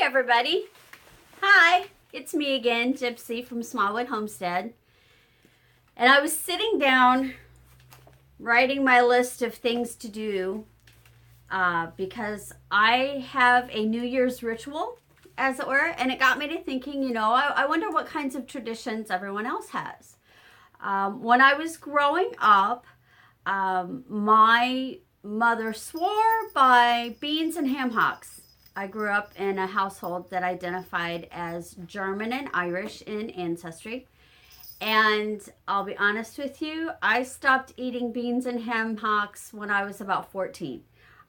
everybody. Hi, it's me again, Gypsy from Smallwood Homestead. And I was sitting down writing my list of things to do because I have a New Year's ritual, as it were, and it got me to thinking, I wonder what kinds of traditions everyone else has. When I was growing up, my mother swore by beans and ham hocks. I grew up in a household that identified as German and Irish in ancestry. And I'll be honest with you, I stopped eating beans and ham hocks when I was about 14.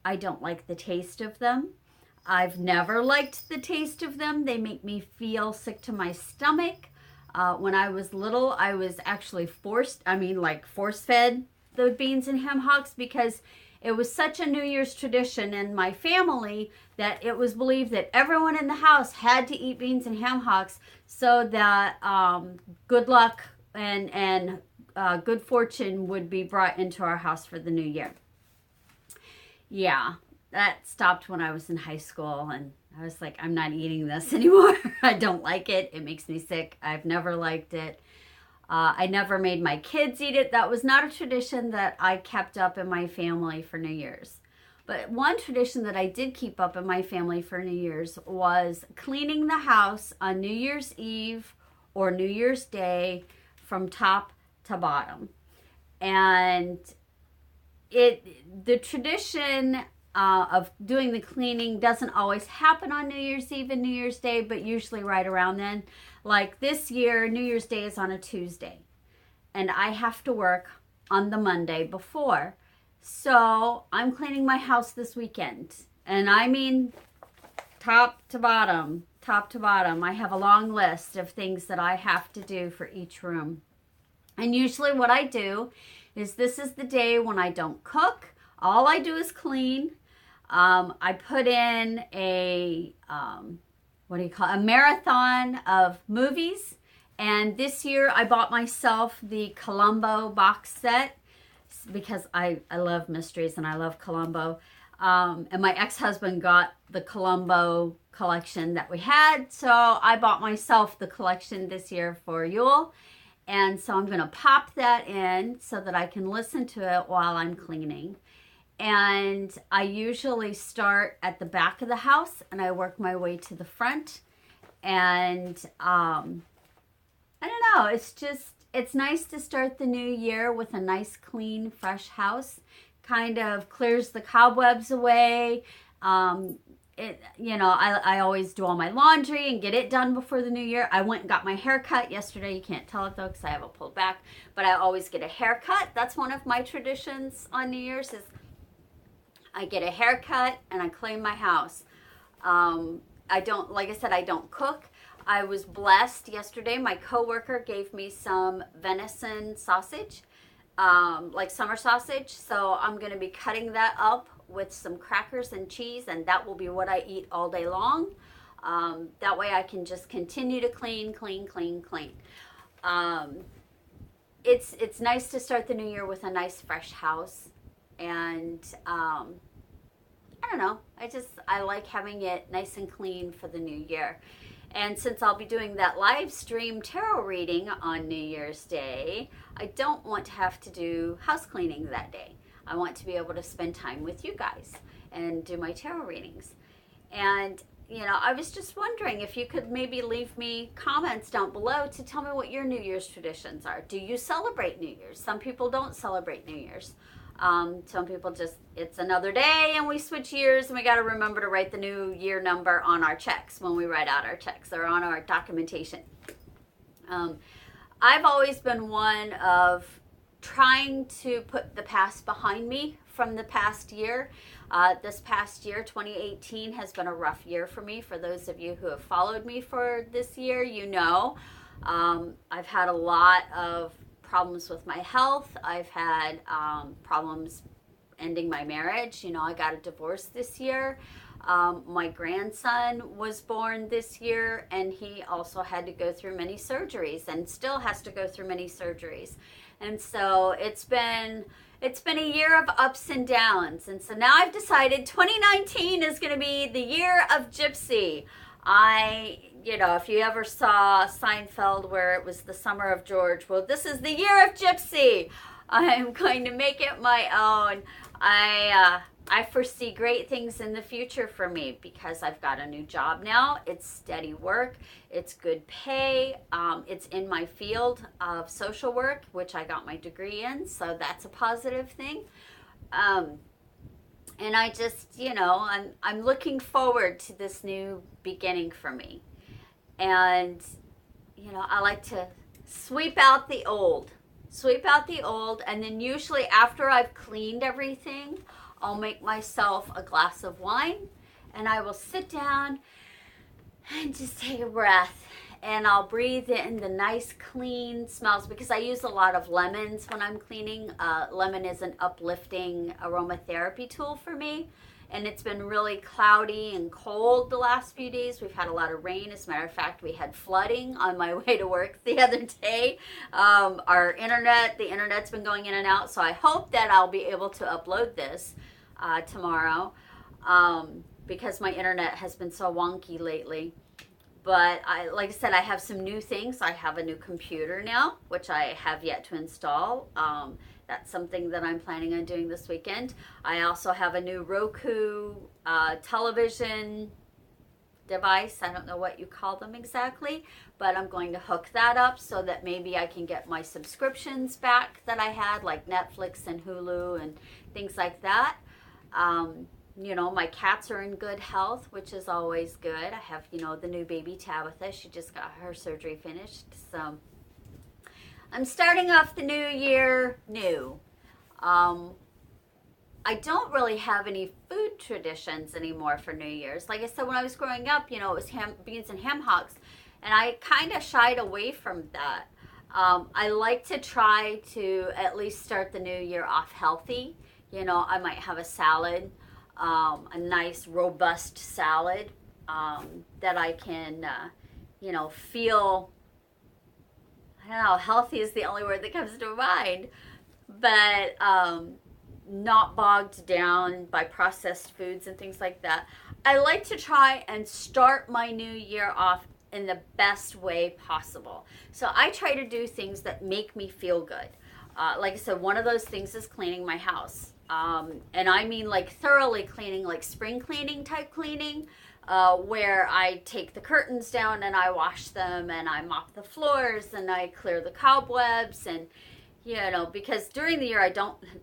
I don't like the taste of them. I've never liked the taste of them. They make me feel sick to my stomach. When I was little, I was actually force-fed the beans and ham hocks because it was such a New Year's tradition in my family that it was believed that everyone in the house had to eat beans and ham hocks so that good luck and good fortune would be brought into our house for the new year. Yeah, that stopped when I was in high school, and I was like, I'm not eating this anymore. I don't like it. It makes me sick. I've never liked it. I never made my kids eat it. That was not a tradition that I kept up in my family for New Year's. But one tradition that I did keep up in my family for New Year's was cleaning the house on New Year's Eve or New Year's Day from top to bottom. And the tradition of doing the cleaning doesn't always happen on New Year's Eve and New Year's Day, but usually right around then. Like this year, New Year's Day is on a Tuesday, and I have to work on the Monday before. So I'm cleaning my house this weekend, and I mean top to bottom, top to bottom. I have a long list of things that I have to do for each room. And usually what I do is this is the day when I don't cook. All I do is clean. I put in a marathon of movies. And this year I bought myself the Columbo box set because I love mysteries and I love Columbo. And my ex-husband got the Columbo collection that we had. So I bought myself the collection this year for Yule. And so I'm going to pop that in so that I can listen to it while I'm cleaning. And I usually start at the back of the house and I work my way to the front. And I don't know, it's nice to start the new year with a nice, clean, fresh house. Kind of clears the cobwebs away. I always do all my laundry and get it done before the new year. I went and got my hair cut yesterday. You can't tell it though because I have it pulled back. But I always get a haircut. That's one of my traditions on New Year's is I get a haircut and I clean my house. I don't cook. I was blessed yesterday. My coworker gave me some venison sausage, like summer sausage. So I'm going to be cutting that up with some crackers and cheese, and that will be what I eat all day long. That way I can just continue to clean. It's nice to start the new year with a nice fresh house. And I don't know, I like having it nice and clean for the new year. And since I'll be doing that live stream tarot reading on New Year's Day, I don't want to have to do house cleaning that day. I want to be able to spend time with you guys and do my tarot readings. And I was just wondering if you could maybe leave me comments down below to tell me what your New Year's traditions are. Do you celebrate New Year's? Some people don't celebrate New Year's. Some people it's another day and we switch years and we got to remember to write the new year number on our checks when we write out our checks or on our documentation. I've always been one of trying to put the past behind me from the past year. This past year, 2018, has been a rough year for me. For those of you who have followed me for this year, I've had a lot of problems with my health. I've had problems ending my marriage. I got a divorce this year. My grandson was born this year, and he also had to go through many surgeries and still has to go through many surgeries. And so it's been a year of ups and downs. And so now I've decided 2019 is going to be the year of Gypsy. if you ever saw Seinfeld where it was the summer of George, well, this is the year of Gypsy. I'm going to make it my own. I foresee great things in the future for me because I've got a new job now. It's steady work. It's good pay. It's in my field of social work, which I got my degree in, so that's a positive thing. And I just, I'm looking forward to this new beginning for me. And, I like to sweep out the old. And then usually after I've cleaned everything, I'll make myself a glass of wine and I will sit down and just take a breath. And I'll breathe in the nice clean smells because I use a lot of lemons when I'm cleaning. Lemon is an uplifting aromatherapy tool for me. And it's been really cloudy and cold the last few days. We've had a lot of rain. As a matter of fact, we had flooding on my way to work the other day. The internet's been going in and out. So I hope that I'll be able to upload this tomorrow because my internet has been so wonky lately. But like I said, I have some new things. I have a new computer now, which I have yet to install. That's something that I'm planning on doing this weekend. I also have a new Roku television device. I don't know what you call them exactly, but I'm going to hook that up so that maybe I can get my subscriptions back that I had, like Netflix and Hulu and things like that. My cats are in good health, which is always good. I have, the new baby Tabitha. She just got her surgery finished. So I'm starting off the new year new. I don't really have any food traditions anymore for New Year's. Like I said, when I was growing up, it was beans and ham hocks, and I kind of shied away from that. I like to try to at least start the new year off healthy. I might have a salad. A nice robust salad that I can, feel, I don't know, healthy is the only word that comes to mind, but not bogged down by processed foods and things like that. I like to try and start my new year off in the best way possible. So I try to do things that make me feel good. Like I said, one of those things is cleaning my house. And I mean like thoroughly cleaning, like spring cleaning type cleaning, where I take the curtains down and I wash them and I mop the floors and I clear the cobwebs and, because during the year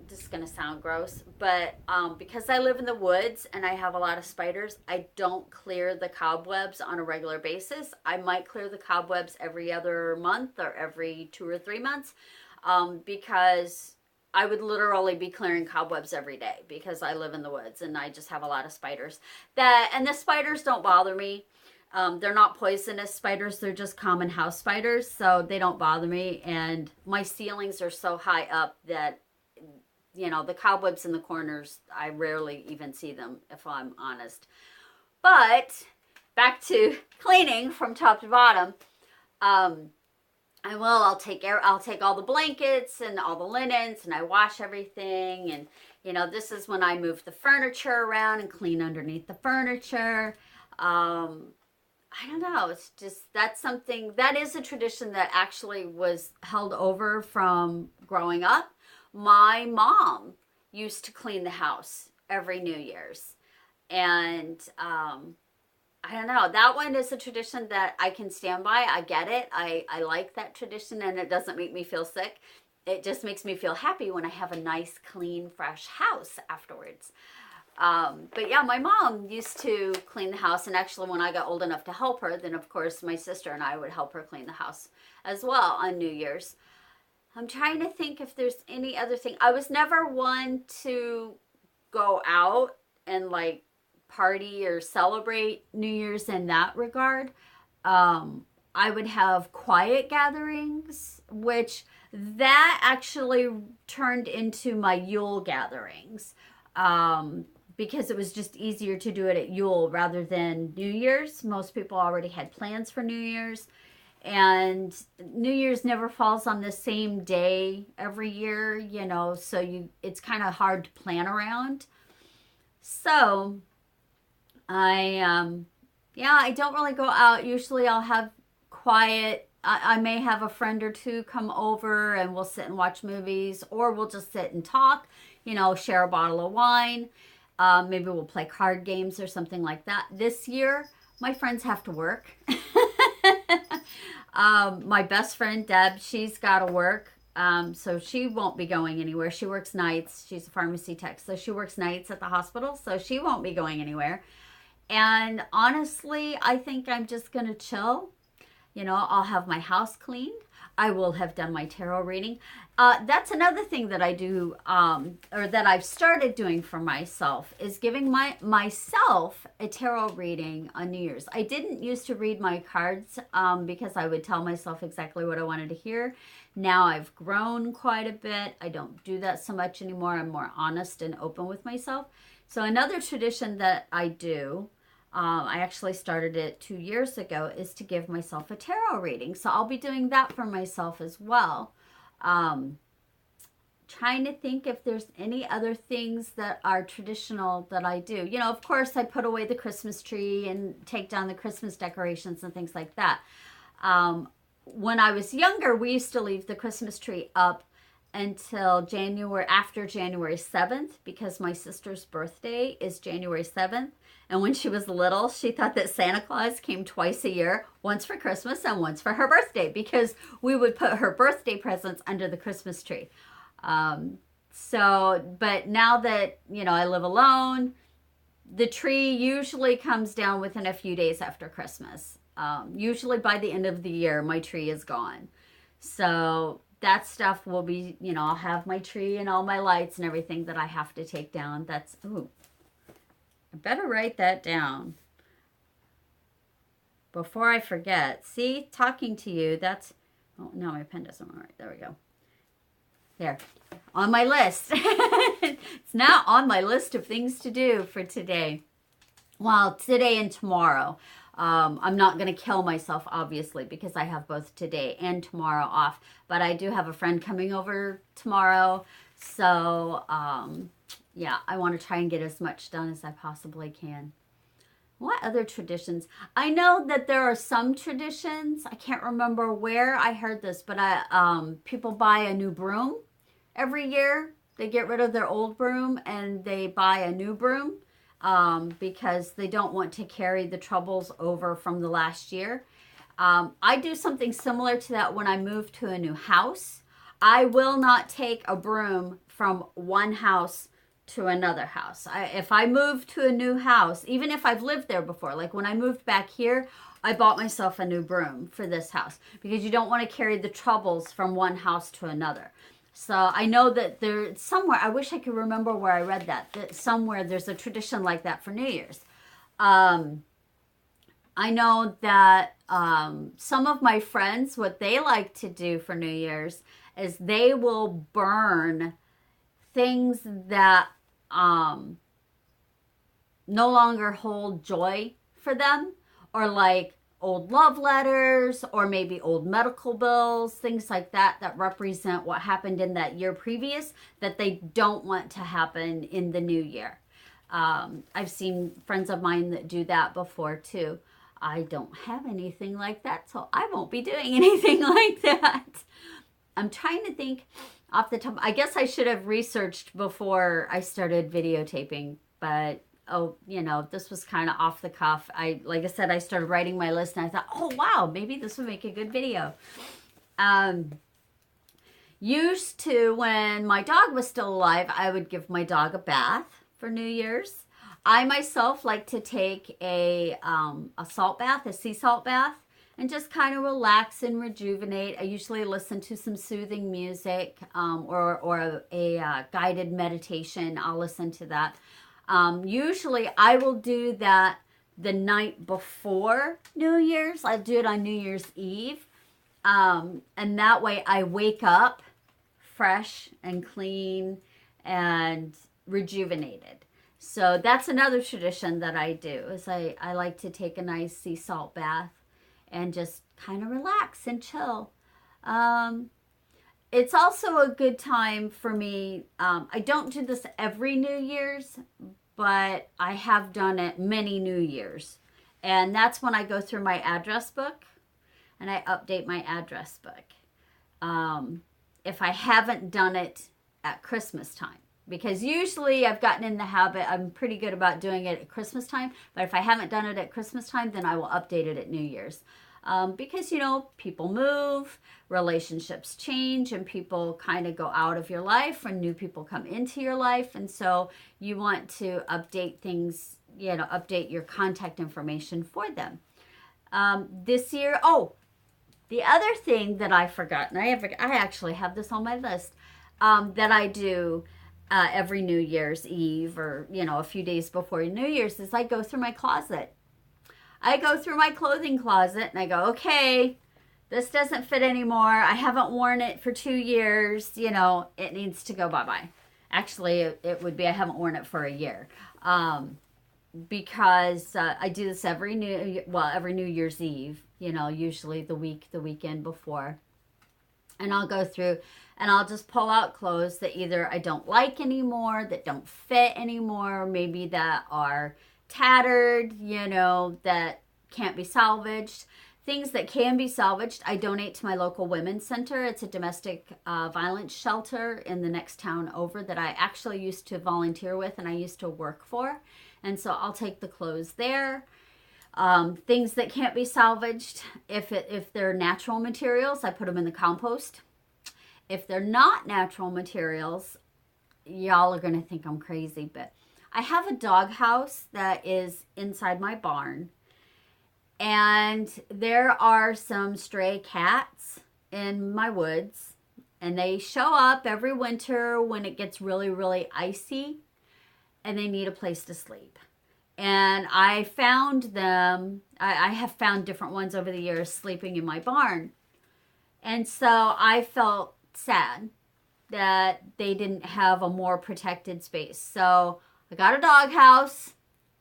this is going to sound gross, but because I live in the woods and I have a lot of spiders, I don't clear the cobwebs on a regular basis. I might clear the cobwebs every other month or every 2 or 3 months because I would literally be clearing cobwebs every day because I live in the woods and I just have a lot of spiders. And the spiders don't bother me. They're not poisonous spiders. They're just common house spiders, so they don't bother me. And my ceilings are so high up that, the cobwebs in the corners, I rarely even see them, if I'm honest. But back to cleaning from top to bottom. I'll take all the blankets and all the linens and I wash everything. And, this is when I move the furniture around and clean underneath the furniture. I don't know. It's just, that is a tradition that actually was held over from growing up. My mom used to clean the house every New Year's. And, I don't know. That one is a tradition that I can stand by. I get it. I like that tradition and it doesn't make me feel sick. It just makes me feel happy when I have a nice, clean, fresh house afterwards. But yeah, my mom used to clean the house. And actually when I got old enough to help her, then of course my sister and I would help her clean the house as well on New Year's. I'm trying to think if there's any other thing. I was never one to go out and party or celebrate New Year's in that regard. I would have quiet gatherings, which that actually turned into my Yule gatherings, because it was just easier to do it at Yule rather than New Year's. Most people already had plans for New Year's, and New Year's never falls on the same day every year, so it's kind of hard to plan around. So I Yeah, I don't really go out. Usually I'll have quiet. I may have a friend or two come over and we'll sit and watch movies, or we'll just sit and talk, share a bottle of wine. Maybe we'll play card games or something like that. This year, my friends have to work. My best friend, Deb, she's got to work. So she won't be going anywhere. She works nights. She's a pharmacy tech. So she works nights at the hospital. So she won't be going anywhere. And honestly, I think I'm just going to chill. I'll have my house cleaned. I will have done my tarot reading. That's another thing that I do, or that I've started doing for myself, is giving myself a tarot reading on New Year's. I didn't used to read my cards because I would tell myself exactly what I wanted to hear. Now I've grown quite a bit. I don't do that so much anymore. I'm more honest and open with myself. So another tradition that I do, I actually started it 2 years ago, is to give myself a tarot reading. So I'll be doing that for myself as well. Trying to think if there's any other things that are traditional that I do. Of course, I put away the Christmas tree and take down the Christmas decorations and things like that. When I was younger, we used to leave the Christmas tree up until after January 7th, because my sister's birthday is January 7th. And when she was little, she thought that Santa Claus came twice a year, once for Christmas and once for her birthday, because we would put her birthday presents under the Christmas tree. But now that, I live alone, the tree usually comes down within a few days after Christmas. Usually by the end of the year, my tree is gone. So that stuff will be, I'll have my tree and all my lights and everything that I have to take down. I better write that down before I forget. See, talking to you, oh, no, my pen doesn't work. There we go. There, on my list. It's now on my list of things to do for today. Well, today and tomorrow. I'm not going to kill myself, obviously, because I have both today and tomorrow off. But I do have a friend coming over tomorrow. So, yeah, I want to try and get as much done as I possibly can. What other traditions? I know that there are some traditions. I can't remember where I heard this, but people buy a new broom every year. They get rid of their old broom and they buy a new broom because they don't want to carry the troubles over from the last year. I do something similar to that when I move to a new house. I will not take a broom from one house to another house. If I move to a new house, even if I've lived there before, like when I moved back here, I bought myself a new broom for this house because you don't want to carry the troubles from one house to another. So I know that there's somewhere, I wish I could remember where I read that somewhere there's a tradition like that for New Year's. I know that some of my friends, what they like to do for New Year's is they will burn things that no longer hold joy for them, or like old love letters, or maybe old medical bills, things like that represent what happened in that year previous that they don't want to happen in the new year. I've seen friends of mine that do that before too. I don't have anything like that, so I won't be doing anything like that. I'm trying to think off the top. I guess I should have researched before I started videotaping, but this was kind of off the cuff. Like I said, I started writing my list and I thought, oh wow, maybe this would make a good video. Used to, when my dog was still alive, I would give my dog a bath for New Year's. I myself like to take a salt bath, a sea salt bath, and just kind of relax and rejuvenate. I usually listen to some soothing music or a guided meditation. I'll listen to that. Usually I will do that the night before New Year's. I do it on New Year's Eve. And that way I wake up fresh and clean and rejuvenated. So that's another tradition that I do, is I like to take a nice sea salt bath and just kind of relax and chill. It's also a good time for me. I don't do this every New Year's, but I have done it many New Years. And that's when I go through my address book and I update my address book. If I haven't done it at Christmas time, because usually I've gotten in the habit, I'm pretty good about doing it at Christmas time, but if I haven't done it at Christmas time, then I will update it at New Year's. Because, you know, people move, relationships change, and people kind of go out of your life and new people come into your life. And so you want to update things, you know, update your contact information for them. This year, the other thing that I forgot, and I actually have this on my list, that I do every New Year's Eve, or, you know, a few days before New Year's, is I go through my closet. I go through my clothing closet and I go, okay, this doesn't fit anymore. I haven't worn it for 2 years. You know, it needs to go bye-bye. Actually, it would be I haven't worn it for a year. Because I do this every New Year's Eve, you know, usually the weekend before. And I'll go through and I'll just pull out clothes that either I don't like anymore, that don't fit anymore, maybe that are tattered, you know, that can't be salvaged. Things that can be salvaged, I donate to my local women's center. It's a domestic violence shelter in the next town over that I actually used to volunteer with and I used to work for. And so I'll take the clothes there. Things that can't be salvaged, if they're natural materials, I put them in the compost. If they're not natural materials, y'all are going to think I'm crazy, but I have a doghouse that is inside my barn. And there are some stray cats in my woods. And they show up every winter when it gets really, really icy. And they need a place to sleep. And I found them, I have found different ones over the years sleeping in my barn. And so I felt sad that they didn't have a more protected space. So I got a doghouse,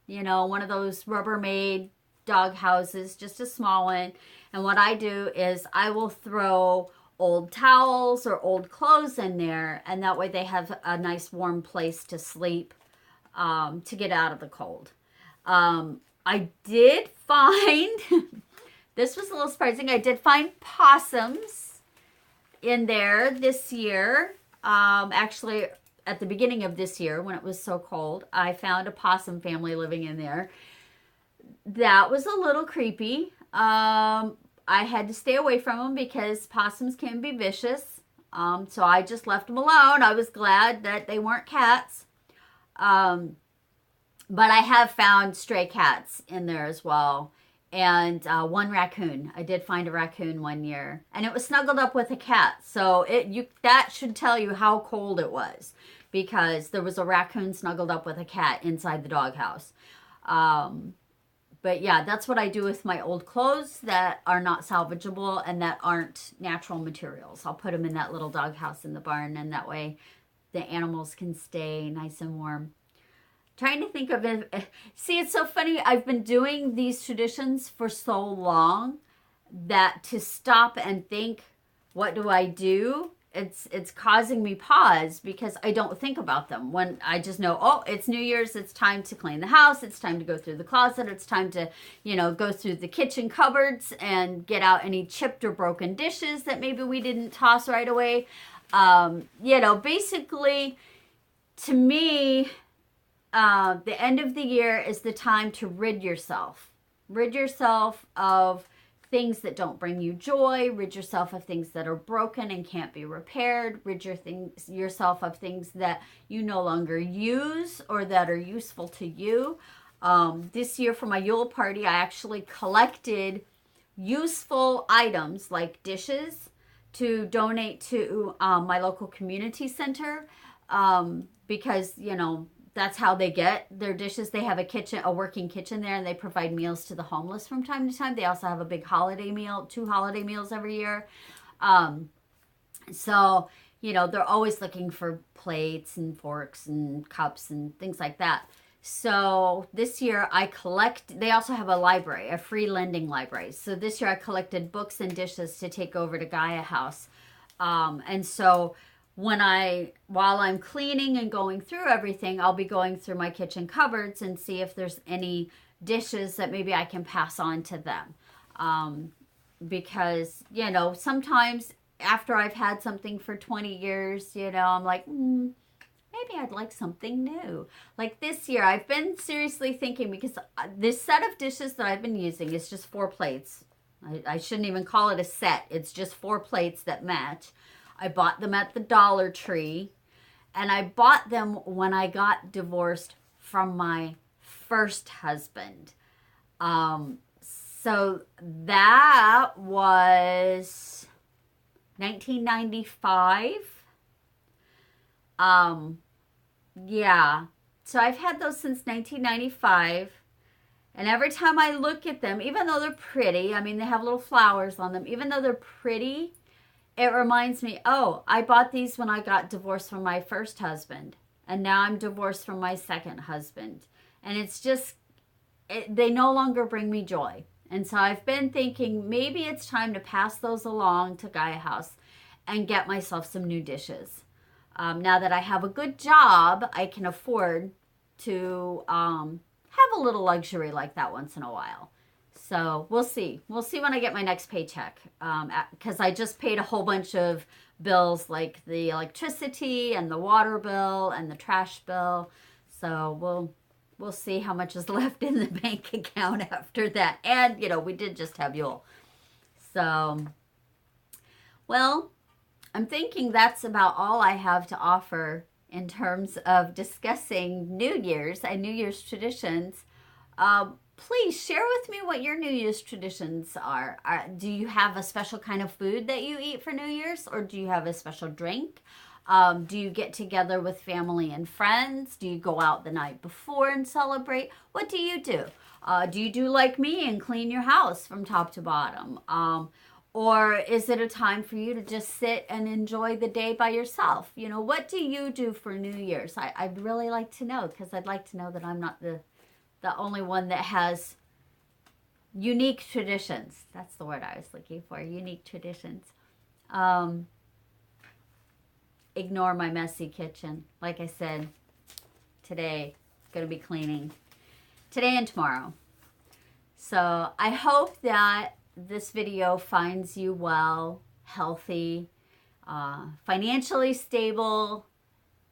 you know, one of those Rubbermaid dog houses, just a small one. And what I do is I will throw old towels or old clothes in there. And that way they have a nice warm place to sleep, to get out of the cold. I did find, this was a little surprising, I did find possums in there this year. Actually, at the beginning of this year, when it was so cold, I found a possum family living in there. That was a little creepy. I had to stay away from them because possums can be vicious. So I just left them alone. I was glad that they weren't cats. But I have found stray cats in there as well. And one raccoon. I did find a raccoon one year. And it was snuggled up with a cat. So that should tell you how cold it was. Because there was a raccoon snuggled up with a cat inside the doghouse. But yeah, that's what I do with my old clothes that are not salvageable and that aren't natural materials. I'll put them in that little doghouse in the barn. And that way the animals can stay nice and warm. Trying to think of it. See, it's so funny. I've been doing these traditions for so long that to stop and think, what do I do? It's causing me pause because I don't think about them. When I just know, oh, it's New Year's, it's time to clean the house, it's time to go through the closet, it's time to, you know, go through the kitchen cupboards and get out any chipped or broken dishes that maybe we didn't toss right away. You know, basically, to me, the end of the year is the time to rid yourself of things that don't bring you joy, rid yourself of things that are broken and can't be repaired, rid yourself of things that you no longer use or that are useful to you. This year for my Yule party, I actually collected useful items like dishes to donate to my local community center, because, you know, that's how they get their dishes. They have a working kitchen there, and they provide meals to the homeless from time to time. They also have a big holiday meal, 2 holiday meals every year. So, you know, they're always looking for plates and forks and cups and things like that. So this year they also have a library, a free lending library. So this year I collected books and dishes to take over to Gaia House. And so while I'm cleaning and going through everything, I'll be going through my kitchen cupboards and see if there's any dishes that maybe I can pass on to them. Because, you know, sometimes after I've had something for 20 years, you know, I'm like, maybe I'd like something new. Like this year, I've been seriously thinking, because this set of dishes that I've been using is just 4 plates. I shouldn't even call it a set. It's just 4 plates that match. I bought them at the Dollar Tree, and I bought them when I got divorced from my first husband. So that was 1995. Yeah. So I've had those since 1995. And every time I look at them, even though they're pretty, I mean, they have little flowers on them, even though they're pretty, it reminds me, oh, I bought these when I got divorced from my first husband. And now I'm divorced from my second husband. And it's just, they no longer bring me joy. And so I've been thinking maybe it's time to pass those along to Gaia House and get myself some new dishes. Now that I have a good job, I can afford to have a little luxury like that once in a while. So we'll see. We'll see when I get my next paycheck. Because I just paid a whole bunch of bills, like the electricity and the water bill and the trash bill. So we'll see how much is left in the bank account after that. And, you know, we did just have Yule. So, well, I'm thinking that's about all I have to offer in terms of discussing New Year's and New Year's traditions. Please share with me what your New Year's traditions are. Do you have a special kind of food that you eat for New Year's, or do you have a special drink? Do you get together with family and friends? Do you go out the night before and celebrate? What do you do? Do you do like me and clean your house from top to bottom? Or is it a time for you to just sit and enjoy the day by yourself? You know, what do you do for New Year's? I'd really like to know, because I'd like to know that I'm not the only one that has unique traditions. That's the word I was looking for, unique traditions. Ignore my messy kitchen. Like I said, today, going to be cleaning. Today and tomorrow. So I hope that this video finds you well, healthy, financially stable,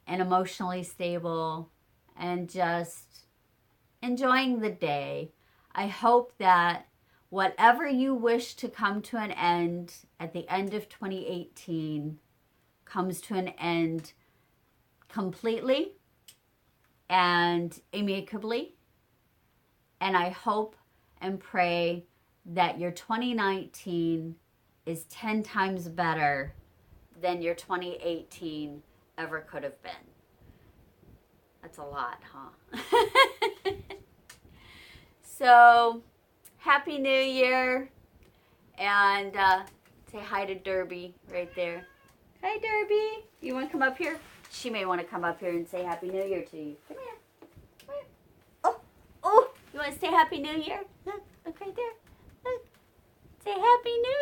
and emotionally stable, and just enjoying the day. I hope that whatever you wish to come to an end at the end of 2018 comes to an end completely and amicably. And I hope and pray that your 2019 is 10 times better than your 2018 ever could have been. That's a lot, huh? So, Happy New Year. And say hi to Derby right there. Hi, Derby. You want to come up here? She may want to come up here and say Happy New Year to you. Come here. Come here. Oh, you want to say Happy New Year? Look right there. Look. Say Happy New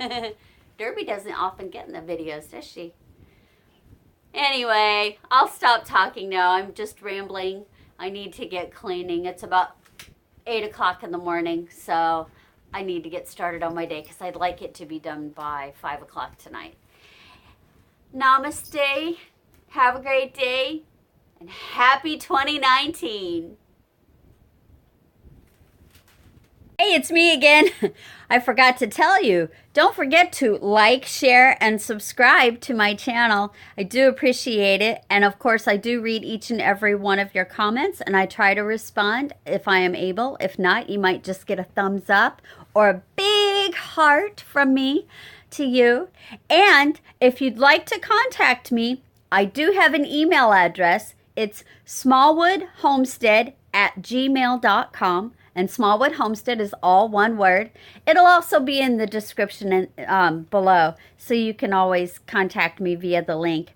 Year. Derby doesn't often get in the videos, does she? Anyway, I'll stop talking now. I'm just rambling. I need to get cleaning. It's about 8 o'clock in the morning, so I need to get started on my day because I'd like it to be done by 5 o'clock tonight. Namaste. Have a great day, and happy 2019. Hey, it's me again. I forgot to tell you, don't forget to like, share, and subscribe to my channel. I do appreciate it. And of course, I do read each and every one of your comments, and I try to respond if I am able. If not, you might just get a thumbs up or a big heart from me to you. And if you'd like to contact me, I do have an email address. It's smallwoodhomestead@gmail.com. And Smallwood Homestead is all one word. It'll also be in the description below, so you can always contact me via the link.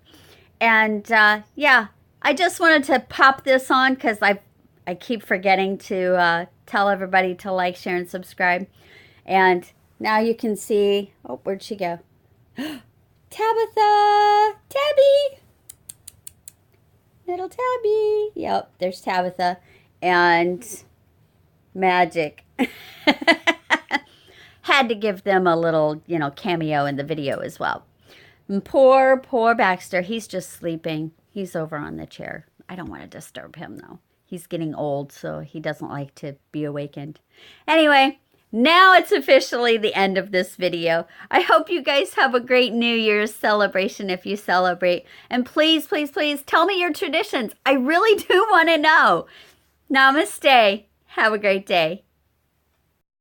And yeah, I just wanted to pop this on because I keep forgetting to tell everybody to like, share, and subscribe. And now you can see, oh, where'd she go? Tabitha! Tabby! Little Tabby! Yep, there's Tabitha. and magic. Had to give them a little, cameo in the video as well. And poor Baxter. He's just sleeping. He's over on the chair. I don't want to disturb him, though. He's getting old, so he doesn't like to be awakened. Anyway, now it's officially the end of this video. I hope you guys have a great New Year's celebration if you celebrate. And please, please, please tell me your traditions. I really do want to know. Namaste. Have a great day.